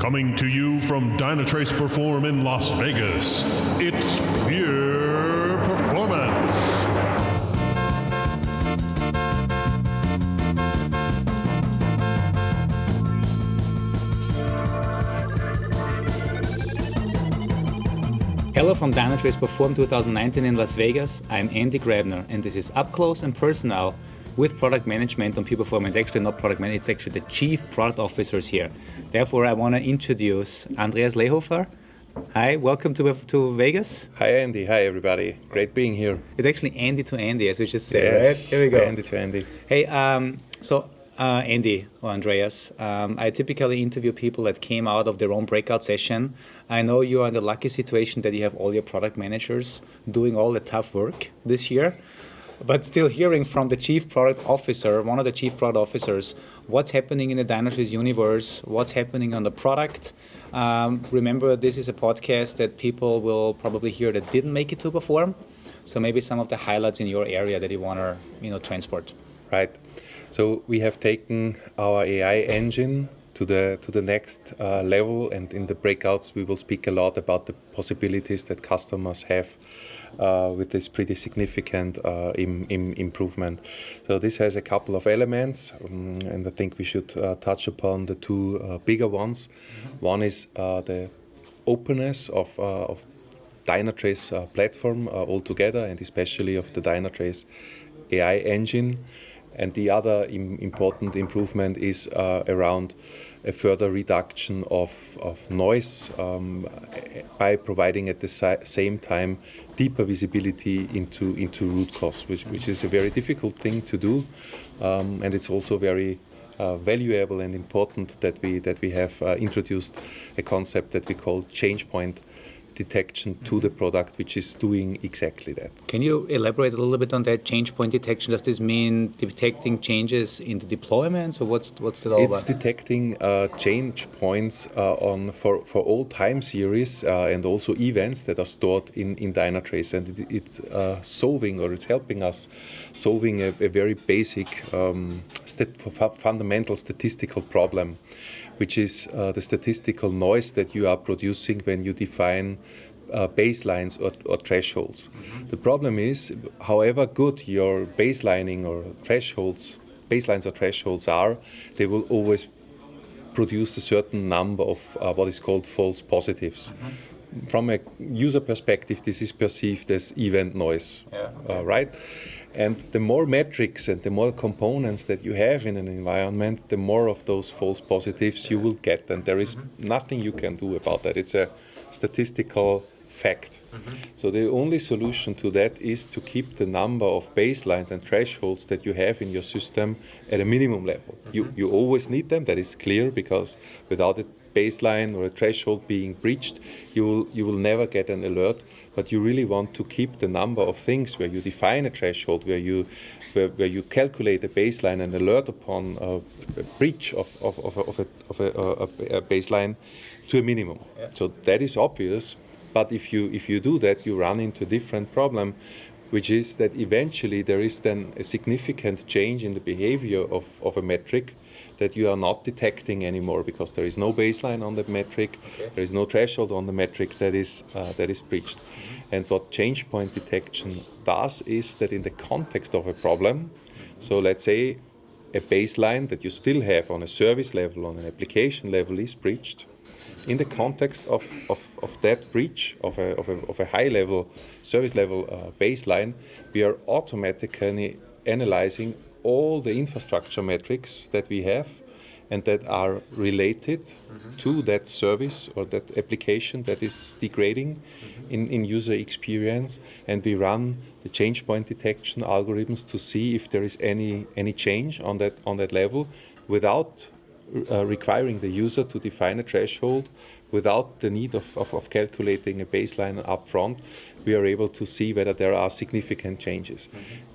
Coming to you from Dynatrace Perform in Las Vegas, it's pure performance. Hello from Dynatrace Perform 2019 in Las Vegas. I'm Andy Grabner, and this is Up Close and Personal with product management on pure performance. Actually, not product management, it's actually the chief product officers here. Therefore, I want to introduce Andreas Lehofer. Hi, welcome to Vegas. Hi, Andy. Hi, everybody. Great being here. It's actually Andy to Andy, as we just said, Yes, right? Here we go. Andy to Andy. Hey, Andy or Andreas, I typically interview people that came out of their own breakout session. I know you are in the lucky situation that you have all your product managers doing all the tough work this year, but still hearing from the chief product officer, one of the chief product officers, what's happening in the Dynatrace universe, what's happening on the product. Remember, this is a podcast that people will probably hear that didn't make it to perform. So maybe some of the highlights in your area that you want to, transport. Right. So we have taken our AI engine to the next level, and in the breakouts we will speak a lot about the possibilities that customers have with this pretty significant improvement. So this has a couple of elements, and I think we should touch upon the two bigger ones. One is the openness of Dynatrace platform altogether, and especially of the Dynatrace AI engine. And the other important improvement is around a further reduction of noise by providing at the same time deeper visibility into root cause, which is a very difficult thing to do, and it's also very valuable and important that we have introduced a concept that we call change point detection to the product, which is doing exactly that. Can you elaborate a little bit on that change point detection? Does this mean detecting changes in the deployments, or what's that all about? It's detecting change points for all time series and also events that are stored in Dynatrace, and it's it's helping us solving a very basic fundamental statistical problem, which is the statistical noise that you are producing when you define baselines or thresholds. The problem is, however good your baselining or baselines or thresholds are, they will always produce a certain number of what is called false positives. From a user perspective, this is perceived as event noise, right? And the more metrics and the more components that you have in an environment, the more of those false positives you will get. And there is nothing you can do about that. It's a statistical fact. So the only solution to that is to keep the number of baselines and thresholds that you have in your system at a minimum level. You always need them, that is clear, because without a baseline or a threshold being breached, you will never get an alert. But you really want to keep the number of things where you define a threshold, where you calculate a baseline and alert upon a breach of a baseline to a minimum. So that is obvious. But if you do that, you run into a different problem, which is that eventually there is then a significant change in the behavior of a metric that you are not detecting anymore, because there is no baseline on the metric, there is no threshold on the metric that is breached. And what change point detection does is that in the context of a problem, so let's say a baseline that you still have on a service level, on an application level, is breached. In the context of that breach of a high level service level baseline, we are automatically analyzing all the infrastructure metrics that we have and that are related to that service or that application that is degrading in user experience, and we run the change point detection algorithms to see if there is any change on that level without requiring the user to define a threshold, without the need of calculating a baseline up front. We are able to see whether there are significant changes.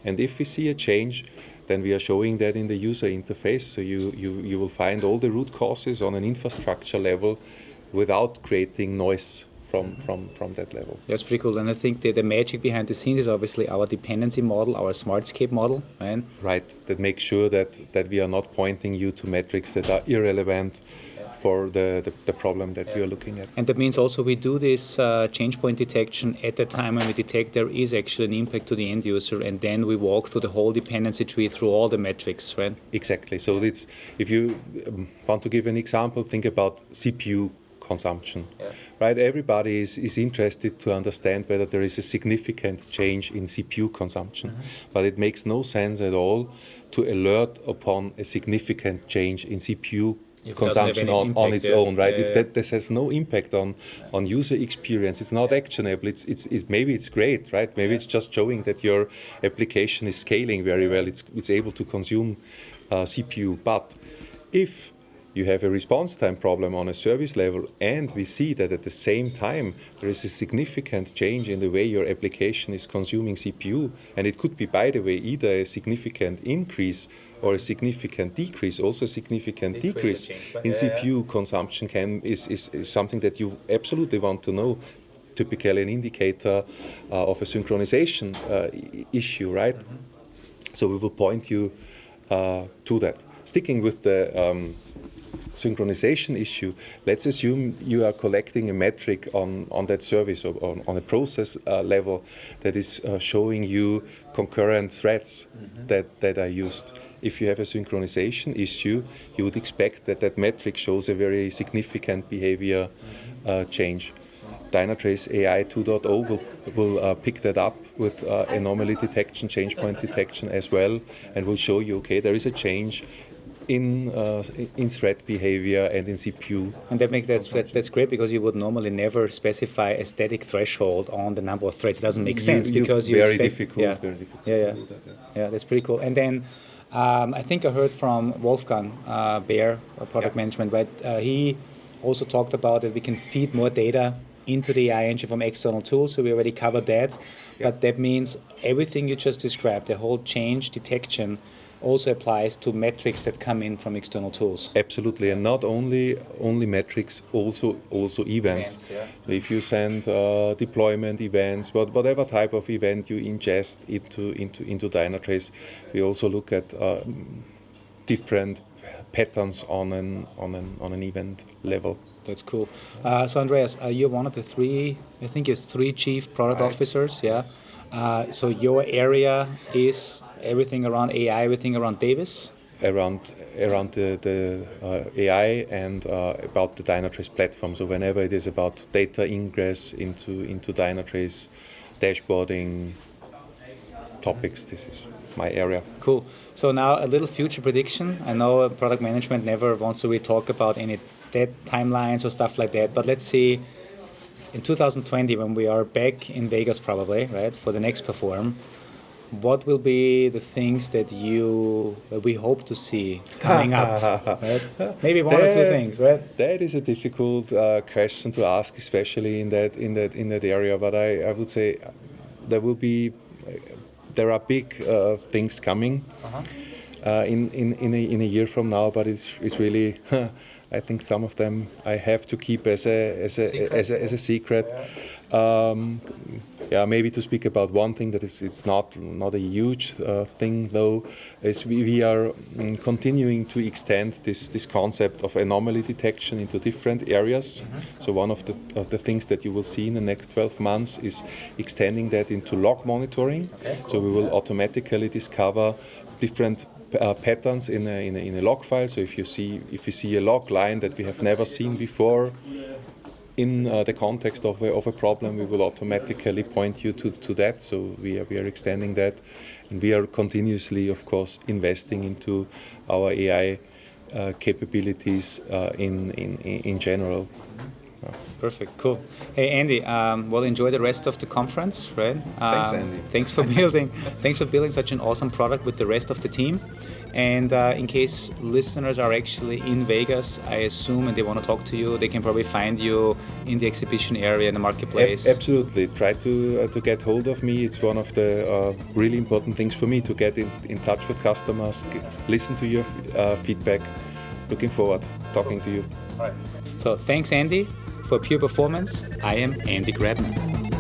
And if we see a change, then we are showing that in the user interface. So you will find all the root causes on an infrastructure level without creating noise from that level. That's pretty cool. And I think the magic behind the scenes is obviously our dependency model, our Smartscape model, right? Right, that makes sure that we are not pointing you to metrics that are irrelevant for the problem that we are looking at. And that means also we do this change point detection at the time when we detect there is actually an impact to the end user, and then we walk through the whole dependency tree through all the metrics, right? Exactly. So it's, if you want to give an example, think about CPU consumption, right? Everybody is interested to understand whether there is a significant change in CPU consumption, but it makes no sense at all to alert upon a significant change in CPU consumption on its own, right? If this has no impact on user experience, it's not actionable. It's maybe it's great, right? Maybe it's just showing that your application is scaling very well. It's able to consume CPU, but if you have a response time problem on a service level, and we see that at the same time there is a significant change in the way your application is consuming CPU, and it could be, by the way, either a significant increase or a significant decrease. Also a significant decrease in CPU consumption is something that you absolutely want to know, typically an indicator of a synchronization issue, right? So we will point you to that. Sticking with the synchronization issue, let's assume you are collecting a metric on that service or on a process level that is showing you concurrent threads that are used. If you have a synchronization issue, you would expect that metric shows a very significant behavior change. Dynatrace AI 2.0 will pick that up with anomaly detection, change point detection as well, and will show you, okay, there is a change in thread behavior and in CPU. And that's great, because you would normally never specify a static threshold on the number of threads. It doesn't make sense because you very expect, difficult to do that. Yeah, that's pretty cool. And then I think I heard from Wolfgang Baer, product management, right? He also talked about that we can feed more data into the AI engine from external tools, so we already covered that. But that means everything you just described, the whole change detection, also applies to metrics that come in from external tools. Absolutely, and not only metrics, also events. So if you send deployment events, whatever type of event you ingest into Dynatrace, we also look at different patterns on an event level. That's cool. So Andreas, you're one of the three chief product officers, yeah? So your area is everything around AI, everything around Davis? Around the AI and about the Dynatrace platform. So whenever it is about data ingress into Dynatrace, dashboarding topics, this is my area. Cool. So now a little future prediction. I know product management never wants to really talk about any dead timelines or stuff like that, but let's see in 2020, when we are back in Vegas probably, right, for the next Perform, what will be the things that we hope to see coming up? Right? Maybe one or two things, right? That is a difficult question to ask, especially in that area. But I would say there are big things coming in a year from now. But it's really I think some of them I have to keep as a secret. Maybe to speak about one thing that it's not a huge thing though, is we are continuing to extend this concept of anomaly detection into different areas. So one of the things that you will see in the next 12 months is extending that into log monitoring. So we will automatically discover different patterns in a log file. So if you see a log line that we have never seen before in the context of a problem, we will automatically point you to that. So we are extending that, and we are continuously, of course, investing into our AI capabilities in general. Perfect, cool. Hey Andy, well, enjoy the rest of the conference, right? Thanks, Andy. Thanks for building such an awesome product with the rest of the team. And in case listeners are actually in Vegas, I assume, and they want to talk to you, they can probably find you in the exhibition area in the marketplace. Absolutely. Try to get hold of me. It's one of the really important things for me to get in touch with customers, listen to your feedback. Looking forward to talking to you. All right. So thanks, Andy. For Pure Performance, I am Andy Grabman.